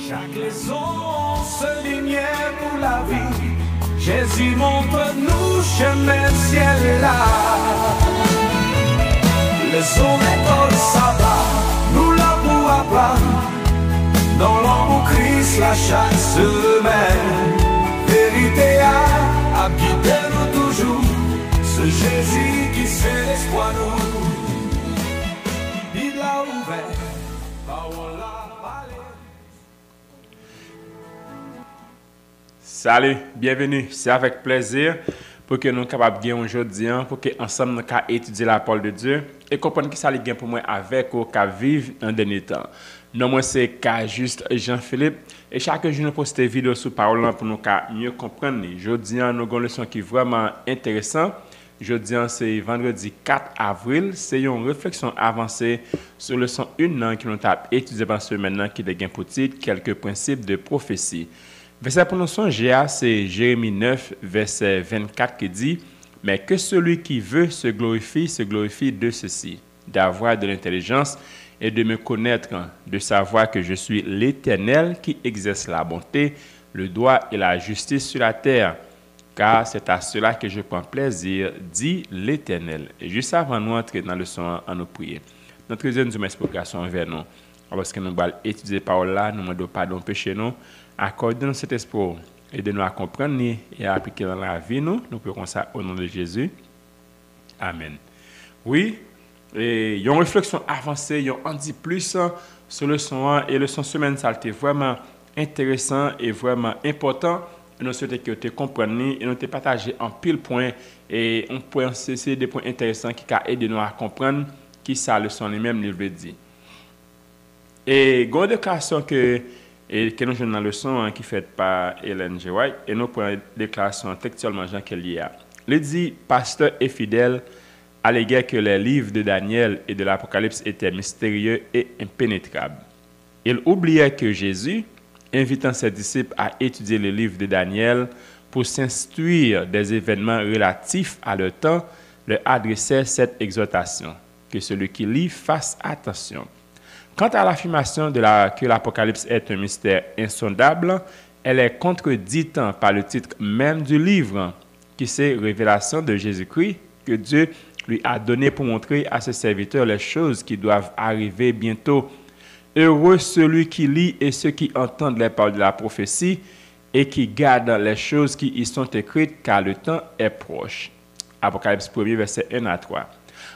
Chaque leçon se lumière pour la vie. Jésus montre-nous chemin ciel là. Leçon d'école sabbat, nous la pour apprendre. Dans l'amour Christ la chaque semaine. Vérité à guider nous toujours. Ce Jésus qui c'est l'espoir nous. Il l'a ouvert, parole la parlé. Salut, bienvenue. C'est avec plaisir pour que nous soyons capables de gagner aujourd'hui, pour que ensemble nous puissions étudier la parole de Dieu et comprendre que ça les gagne pour moi avec ou qu'à vivre un dernier temps. Non, moi c'est Juste Jean-Philippe et chaque jour nous postons des vidéos sur parole pour nous mieux comprendre. Aujourd'hui, nous avons une leçon qui est vraiment intéressante. Aujourd'hui, c'est vendredi 4 avril. C'est une réflexion avancée sur le leçon 1 qui nous a étudié par ce maintenant qui est pour titre quelques principes de prophétie. Verset pour nous songer, c'est Jérémie 9, verset 24 qui dit « Mais que celui qui veut se glorifie de ceci, d'avoir de l'intelligence et de me connaître, de savoir que je suis l'Éternel qui exerce la bonté, le droit et la justice sur la terre. Car c'est à cela que je prends plaisir, dit l'Éternel. » Et juste avant de nous entrer dans le son, en nous prier. Notre deuxième explication envers nous. Parce que nous allons étudier par là, nous demandons pardon péché nous. Accorde-nous cet espoir et de nous à comprendre et à appliquer dans la vie nous. Nous prions ça au nom de Jésus. Amen. Oui, et il y a une réflexion avancée, il y a un dit plus sur le son et le son semaine, ça a été vraiment intéressant et vraiment important. Nous souhaitons que tu comprennes et nous te partager en pile point et on peut c'est des points intéressants qui ont aidé nous à comprendre qui ça le son lui-même il veut dire. Et il y a une déclaration que nous avons dans le son qui est faite par Ellen G. White et nous prenons une déclaration textuellement Jean qu'elle y a. Il dit pasteur et fidèle alléguait que les livres de Daniel et de l'Apocalypse étaient mystérieux et impénétrables. Il oubliait que Jésus, invitant ses disciples à étudier le livre de Daniel pour s'instruire des événements relatifs à leur temps, leur adressait cette exhortation, que celui qui lit fasse attention. Quant à l'affirmation que l'Apocalypse est un mystère insondable, elle est contredite par le titre même du livre, qui c'est Révélation de Jésus-Christ, que Dieu lui a donné pour montrer à ses serviteurs les choses qui doivent arriver bientôt. Heureux celui qui lit et ceux qui entendent les paroles de la prophétie et qui gardent les choses qui y sont écrites, car le temps est proche. Apocalypse 1, verset 1 à 3.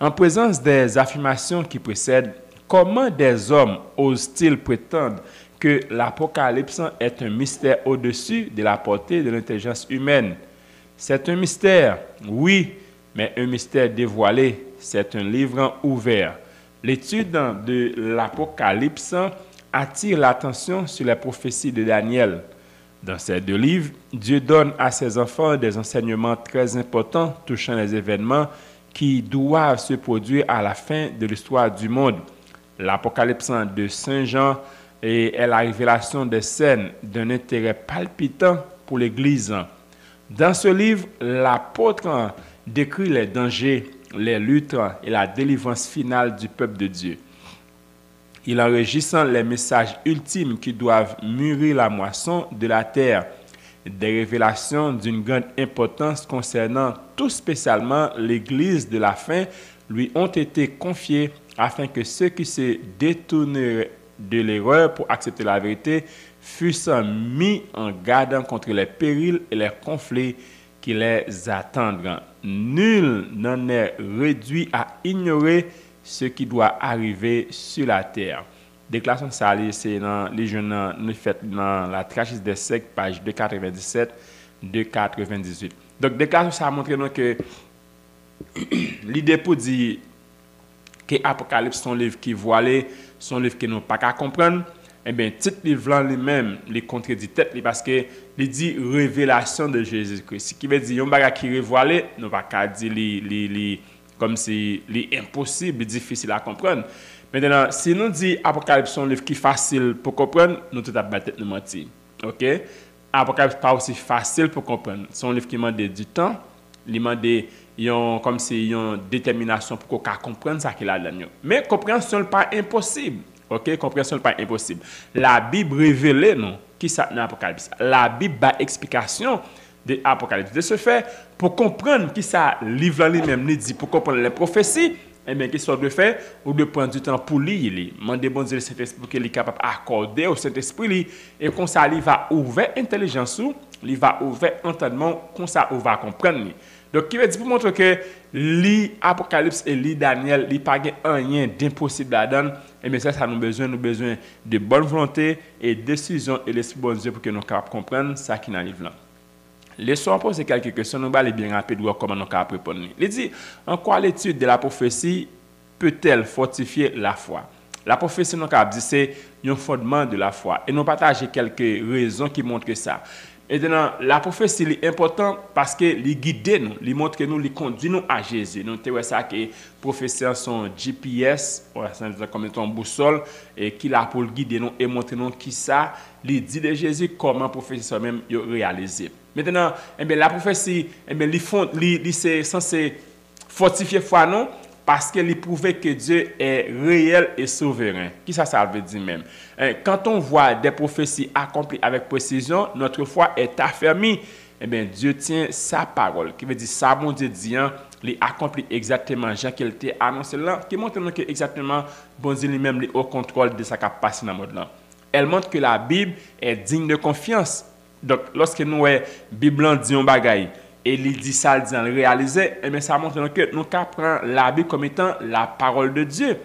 En présence des affirmations qui précèdent, comment des hommes osent-ils prétendre que l'Apocalypse est un mystère au-dessus de la portée de l'intelligence humaine? C'est un mystère, oui, mais un mystère dévoilé. C'est un livre ouvert. L'étude de l'Apocalypse attire l'attention sur les prophéties de Daniel. Dans ces deux livres, Dieu donne à ses enfants des enseignements très importants touchant les événements qui doivent se produire à la fin de l'histoire du monde. L'Apocalypse de Saint Jean est la révélation des scènes d'un intérêt palpitant pour l'Église. Dans ce livre, l'apôtre décrit les dangers, les luttes et la délivrance finale du peuple de Dieu. Il enregistre les messages ultimes qui doivent mûrir la moisson de la terre. Des révélations d'une grande importance concernant tout spécialement l'Église de la fin lui ont été confiées afin que ceux qui se détourneraient de l'erreur pour accepter la vérité fussent mis en garde contre les périls et les conflits qui les attendent. Nul n'en est réduit à ignorer ce qui doit arriver sur la terre. Déclaration ça, c'est dans les jeunes nous fait dans la tragédie des siècles, page 297, 298. Donc déclaration ça montre nous que l'idée pour dire que Apocalypse son livre qui voilé, son livre que nous pas qu'à comprendre. Eh bien, titre livre lui-même, les contredit tête parce que il dit révélation de Jésus-Christ. Ce qui veut dire un bagage qui révélé, nous pas qu'à dire comme si c'est impossible, difficile à comprendre. Maintenant, si nous dit Apocalypse son livre qui est facile pour comprendre, nous tout à tête nous mentir. OK? Apocalypse pas aussi facile pour comprendre. Son livre qui demande du temps, il demande comme si une détermination pour qu'on comprenne ça qu'il a là. Mais compréhension n'est pas impossible. OK, compréhension n'est pas impossible. La Bible révèle non qui ça dans l'Apocalypse. La Bible a explication de l'Apocalypse. De ce fait, pour comprendre qui ça livre lui-même dit, pour comprendre les prophéties, eh bien, qu'est-ce de faire ou de prendre du temps pour lire. Mandez bon Dieu le Saint-Esprit pour qu'il est capable d'accorder au Saint-Esprit et comme ça, il va ouvrir intelligence ou il va ouvrir entendement, comme ça, on va comprendre. Donc, qui veut dire pour montrer que l'Apocalypse et Daniel, il n'y a pas rien d'impossible à donner. Et bien, ça nous besoin de bonne volonté et de décision et l'Esprit bon Dieu pour que nous puissions comprendre ça qui arrive là. Laissons poser quelques questions, nous allons bien rapide voir comment nous pouvons répondre. Il dit, en quoi l'étude de la prophétie peut-elle fortifier la foi? La prophétie, nous avons dit, c'est un fondement de la foi. Et nous partagons quelques raisons qui montrent ça. Et maintenant, la prophétie est importante parce que les guide nous, les montre que nous, les conduit nous à Jésus. Nous avons ça que les prophéties sont GPS, comme étant boussole, et qui l'a pour guider nous et montrer nous qui ça, les dit de Jésus, comment la prophétie même réalisée. Maintenant, eh bien, la prophétie, eh bien, c'est censé fortifier foi non parce qu'elle prouve que Dieu est réel et souverain. Qui ça veut dire même? Quand on voit des prophéties accomplies avec précision, notre foi est affermie. Eh bien, Dieu tient sa parole. Qui veut dire ça, mon Dieu dit, il accomplit exactement Jean qu'il t'a annoncé là, qui montre que exactement bon Dieu lui-même est au contrôle de sa capacité dans le monde là. Elle montre que la Bible est digne de confiance. Donc, lorsque nous, la Bible dit un bagaille, et il dit ça, il dit en réaliser, et bien ça montre que nous prenons la Bible comme étant la parole de Dieu.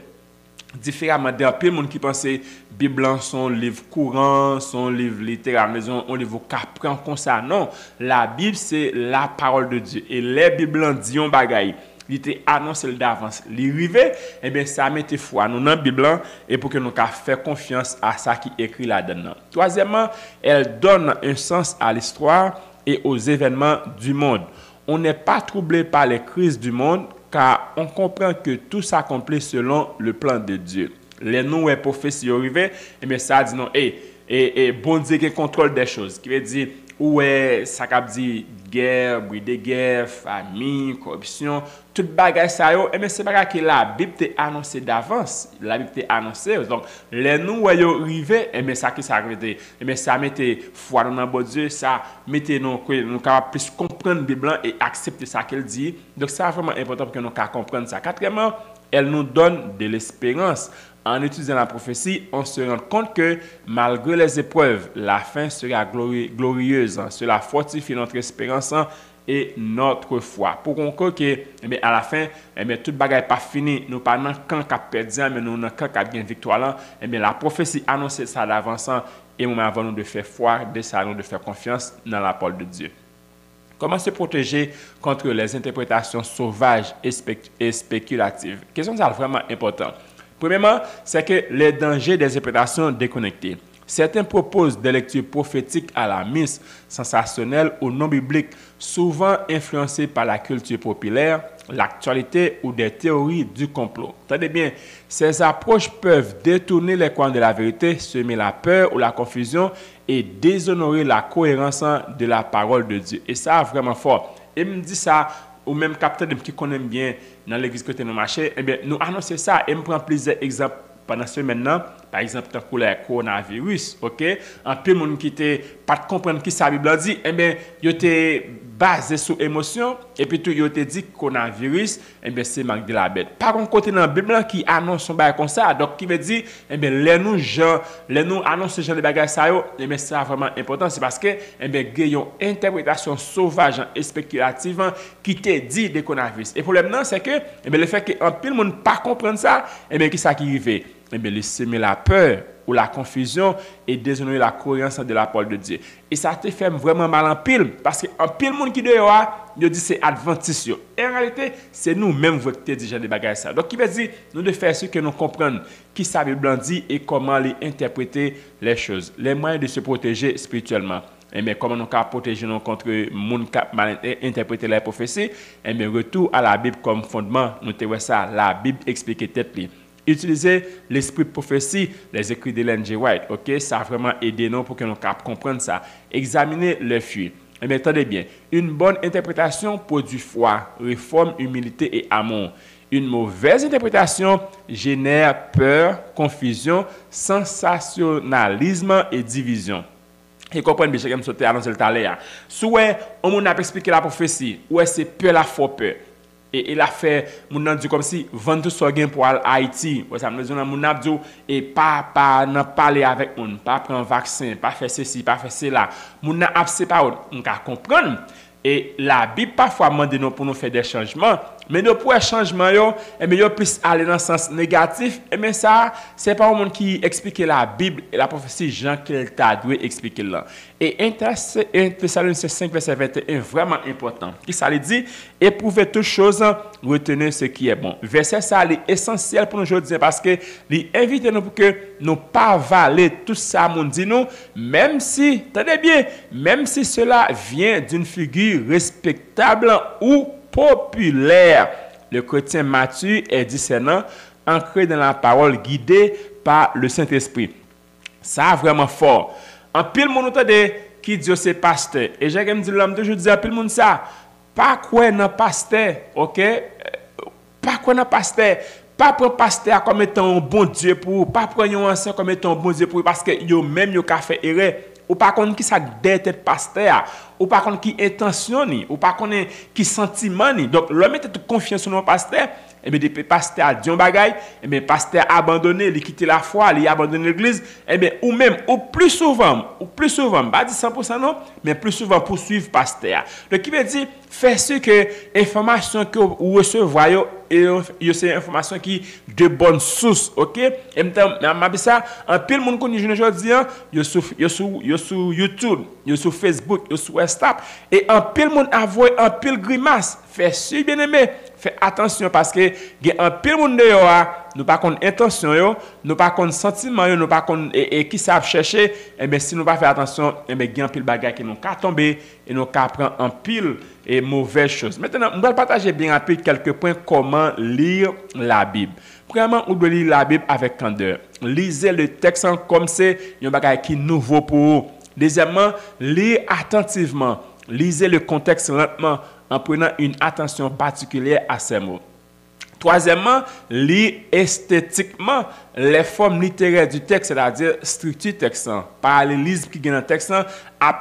Différemment d'un peu de monde qui pense que la Bible son livre courant, son livre littéraire, mais on livre qu'on prend comme ça. Non, la Bible c'est la parole de Dieu. Et les Bibles disent un bagaille. Il était annoncé d'avance. L'arrivée, eh bien, ça mettait foi nous dans la Bible et pour que nous fassions confiance à ça qui est écrit là-dedans. Troisièmement, elle donne un sens à l'histoire et aux événements du monde. On n'est pas troublé par les crises du monde car on comprend que tout s'accomplit selon le plan de Dieu. Les nouvelles prophéties arrivées, eh bien, ça dit non, bon Dieu qui contrôle des choses. Qui veut dire, ouais, ça veut dire guerre, bruit de guerre, famine, corruption, tout bagage ça yo, et mais c'est bagage que la Bible t'a annoncé d'avance, la Bible t'a annoncé. Donc les nous yo arrivé, et mais ça qui ça arrivé, et mais ça mettait foi dans bon Dieu, ça mettait nous capable plus comprendre la Bible et accepter ça qu'elle dit. Donc c'est vraiment important pour que nous comprendre ça. Quatrièmement, elle nous donne de l'espérance. En étudiant la prophétie, on se rend compte que malgré les épreuves, la fin sera glorieuse. Cela fortifie notre espérance et notre foi. Pour qu'on que, à la fin, tout le bagage n'est pas fini. Nous pas dans camp qui a perdu, mais nous dans camp qui a bien victoire là. La prophétie annonce ça d'avance et nous avons nous de faire foi, de ça nous de faire confiance dans la parole de Dieu. Comment se protéger contre les interprétations sauvages et spéculatives? Question ça vraiment important. Premièrement, c'est que les dangers des interprétations déconnectées. Certains proposent des lectures prophétiques à la mise, sensationnelles ou non bibliques, souvent influencées par la culture populaire, l'actualité ou des théories du complot. Tenez bien, ces approches peuvent détourner les coins de la vérité, semer la peur ou la confusion et déshonorer la cohérence de la parole de Dieu. Et ça, vraiment fort. Et me dit ça, ou même capteur qui connaît bien dans l'église côté nous marché, eh bien, nous annoncer ça et me prend plusieurs exemples pendant ce maintenant, par exemple, tant que le coronavirus, ok? Un peu de monde qui n'était pas de comprendre qui ça Bible dit, eh bien, il était basé sur émotion, et puis tout, il était dit que coronavirus, eh bien, c'est marque de la bête. Par contre, côté dans la Bible qui annonce son bagage comme ça, donc qui veut dire, eh bien, les nous annonce ce genre de bagage ça, eh bien, c'est vraiment important, c'est parce que, eh bien, il y a une interprétation sauvage et spéculative qui te dit de coronavirus. Et le problème, c'est que, eh bien, le fait qu'un peu de monde ne pas comprendre ça, eh bien, qui ça qui arrive? Eh bien, semer la peur ou la confusion et déshonorer la cohérence de la parole de Dieu. Et ça te fait vraiment mal en pile, parce qu'en pile monde qui dehors, il dit c'est adventiste. Et en réalité, c'est nous-mêmes qui te déjà des bagages ça. Donc, il veut dire, nous devons faire ce que nous comprenons, qui ça Bible dit et comment les interpréter les choses. Les moyens de se protéger spirituellement. Et bien, comment nous pouvons protéger nous contre les gens qui mal interpréter les prophéties? Et bien, retour à la Bible comme fondement, nous devons ça, la Bible explique tête. Utiliser l'esprit de prophétie, les écrits d'Ellen G. White, ok, ça a vraiment aidé nous pour que nous comprenions ça. Examiner les fuites. Eh bien, attendez bien, une bonne interprétation produit foi, réforme, humilité et amour. Une mauvaise interprétation génère peur, confusion, sensationnalisme et division. Et comprenez bien, chacun me saute à l'annonce le talent. Soit on a expliqué la prophétie, ou c'est peur la faux peur. Et il a fait mon dit comme si vendre tout ça gain pour Haïti. Ça me dit mon a dit et pas parler avec on, pas prendre vaccin, pas faire ceci, pas faire cela. Mon a séparé, on ka comprendre. Et la Bible parfois demande nous pour nous faire des changements, mais nous pour changements yo, et bien yo plus aller dans le sens négatif, et mais ça c'est pas un monde qui explique la Bible et la prophétie Jean qu'il t'a dû expliquer là. Et 1 Thessaloniciens 5 verset 21 vraiment important. Qui ça lui dit éprouvez toutes choses, retenez ce qui est bon. Verset ça est essentiel pour nous aujourd'hui parce que il invite nous pour que nous pas valer tout ça mon dit nous, même si tenez bien, même si cela vient d'une figure respectable ou populaire. Le chrétien mature est discernant, ancré dans la parole, guidé par le Saint-Esprit. Ça vraiment fort. En pile monde entendez qui dit c'est pasteur. Et j'ai même dit l'homme de je dis à pile monde ça. Pas quoi non pasteur, OK? Pas quoi non pasteur. Pas prendre pasteur comme étant un bon Dieu pour, pas prendre un ancien comme étant un bon Dieu pour parce que yo même yo ka fait erreur. Ou pas connaître qui ça tête pasteur, ou pas connaître qui intention ni, ou pas connaître qui sentiment ni. Donc l'homme était toute confiance sur nos pasteur, et bien depuis pasteur a dit un bagay, et bien pasteur a abandonné, il quitté la foi, il a abandonné l'église, et bien ou même ou plus souvent, pas dit 100% non, mais plus souvent poursuivre pasteur. Donc qui veut dire faire ce que information que vous recevez et c'est information qui de bonne source, OK? Et maintenant ça en pile monde connait aujourd'hui yo sur YouTube, yo sur Facebook, yo sur WhatsApp et en pile monde avoue en pile grimace. Fait si bien aimé, fait attention parce que gen en pile monde dehors, nous pas connait intention yo, nous pas connait sentiment yo, nous pas connait et qui savent chercher, et ben si nous pas faire attention, et ben gen pile bagay qui nous ka tomber et nous ka prendre en pile et mauvaises choses. Maintenant, on va partager bien rapide quelques points comment lire la Bible. Premièrement, on doit lire la Bible avec candeur. Lisez le texte comme c'est un bagage qui est nouveau pour vous. Deuxièmement, lisez attentivement. Lisez le contexte lentement en prenant une attention particulière à ces mots. Troisièmement, lire esthétiquement les formes littéraires du texte, c'est-à-dire structure texte, parallélisme qui est dans le texte,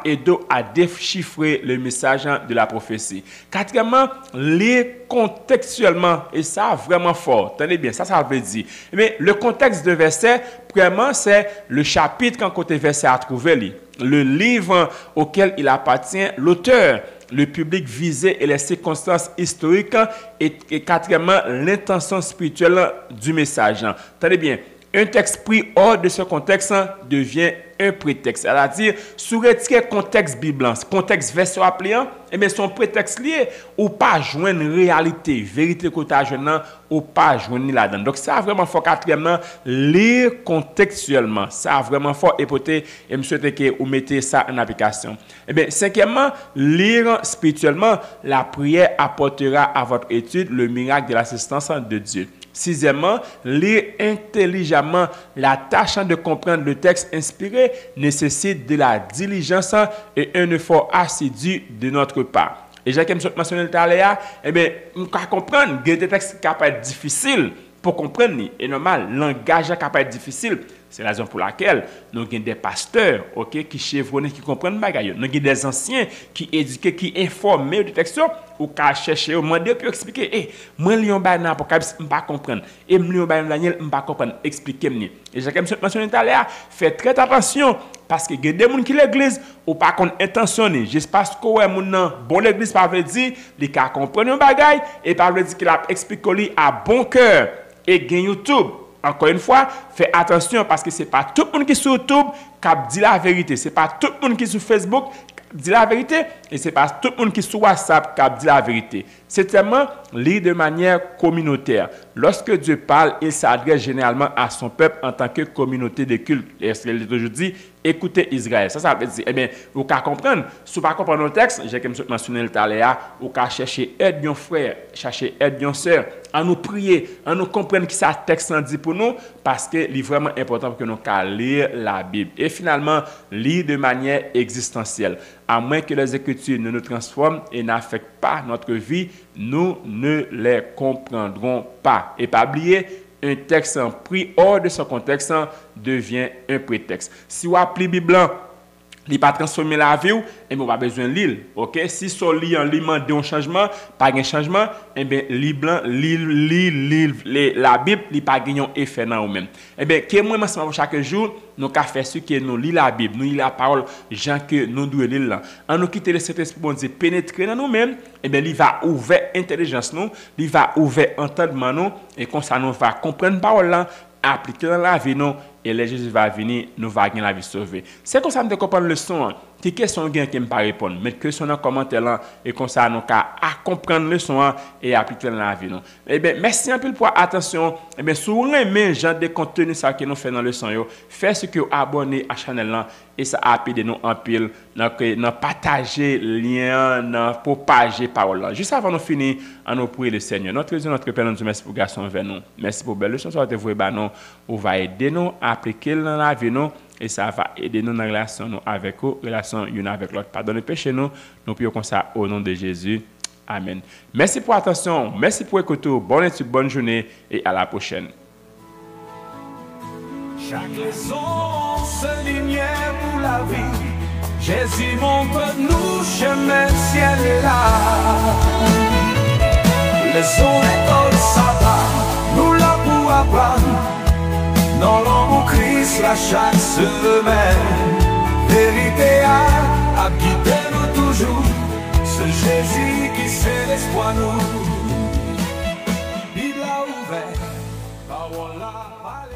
aide à déchiffrer le message de la prophétie. Quatrièmement, lire contextuellement, et ça vraiment fort. Tenez bien, ça veut dire. Mais le contexte de verset, premièrement, c'est le chapitre qu'un côté verset a trouvé, le livre auquel il appartient, l'auteur, le public visé et les circonstances historiques et quatrièmement l'intention spirituelle du message. Tenez bien, un texte pris hors de ce contexte devient un prétexte. C'est-à-dire, sous retirer contexte biblique, contexte verset appelé, et bien son prétexte lié ou pas joindre réalité, vérité que tu as joindre ou pas joindre là-dedans. Donc ça vraiment fort quatrièmement lire contextuellement. Ça vraiment fort et peut-être et me souhaite que vous mettez ça en application. Et bien cinquièmement, lire spirituellement, la prière apportera à votre étude le miracle de l'assistance de Dieu. Sixièmement, lire intelligemment. La tâche de comprendre le texte inspiré nécessite de la diligence et un effort assidu de notre part. Et j'ai mentionné tout à l'heure, eh bien, on peut comprendre que des textes qui peuvent être difficiles pour comprendre. Et normal, le langage qui peut être difficile. C'est la raison pour laquelle nous avons des pasteurs qui chevronnent, qui comprennent bagaille. Nous avons des anciens qui éduquent, qui informent du texte ou qui cherchent, demander pour expliquer. Moi, je lis un Apocalypse, je ne comprends pas. Et je lis un Daniel, je ne comprends pas. Expliquez-moi. Et j'ai mentionné tout à l'heure, faites très attention parce que il y a des gens qui l'église ou pas qu'on intentionné. Juste parce que bon l'église pas veut dire les cas comprendre un bagaille et pas veut dire qu'il a expliqué à bon cœur et gain YouTube. Encore une fois, faites attention parce que ce n'est pas tout le monde qui est sur YouTube qui dit la vérité. Ce n'est pas tout le monde qui est sur Facebook qui dit la vérité. Et ce n'est pas tout le monde qui est sur WhatsApp qui dit la vérité. C'est tellement lire de manière communautaire. Lorsque Dieu parle, il s'adresse généralement à son peuple en tant que communauté de culte. Et ce qu'il est aujourd'hui, écoutez Israël. Ça veut dire, eh bien, vous pouvez comprendre. Si vous ne comprenez pas le texte, j'ai mentionné le taléa, vous pouvez chercher aide d'un frère, chercher aide d'une sœur, à nous prier, à nous comprendre ce que ce texte dit pour nous, parce que c'est vraiment important pour que nous puissions lire la Bible. Et finalement, lire de manière existentielle. À moins que les Écritures ne nous transforment et n'affectent pas notre vie, nous ne les comprendrons pas. Et pas oublier, un texte pris hors de son contexte devient un prétexte. Si vous appelez la Bible, il n'est pas transformé la vie, et vous n'avez pas besoin de lire. Ok? Si vous lisez un changement, pas un changement, et bien, la Bible, il n'y a pas un effet dans vous-même. Et bien, chaque jour, nous avons fait ce que nous lisons la Bible, nous lisons la parole, gens que nous devons lire. En nous quitter le Saint-Esprit, bon Dieu, pénétrer dans nous-mêmes, et bien, il va ouvrir l'intelligence, il va ouvrir l'entendement, nous, et comme ça, nous va comprendre la parole, appliquer dans la vie, nous, et le Jésus va venir, nous va gagner la vie sauvée. C'est comme ça que nous comprendre le son. Qui question qui ne pas répondre, mais que son commentaire là, et comme ça, nous à comprendre le son et appliquer dans la vie. Nous. Eh bien, merci un peu pour attention. Eh bien, si vous aimez genre de contenu ça que nous faisons dans le son, faites ce que vous abonnez à la chaîne là, et ça a appelé nous en pile, dans partager lien, dans propager parole là. Juste avant de finir, à nous prier le Seigneur. Notre Dieu, notre Père, nous merci pour garçon vers nous. Merci pour belle leçon, ça va te voir, nous va aider nous à appliquer dans la vie nous. Et ça va aider nous dans la relation nous avec vous, relation une avec l'autre. Pardonnez péché nous prions comme ça au nom de Jésus. Amen. Merci pour l'attention, merci pour écouter. Bonne étude, bonne journée et à la prochaine. Chaque leçon se lumière pour la vie. Jésus montre-nous chemin ciel et là. Leçon école sabbat, nous là pour apprendre. Dans l'homme Christ, la chaque semaine, vérité à guider nous toujours. Ce Jésus qui c'est l'espoir nous. Bible ouvert, parole là.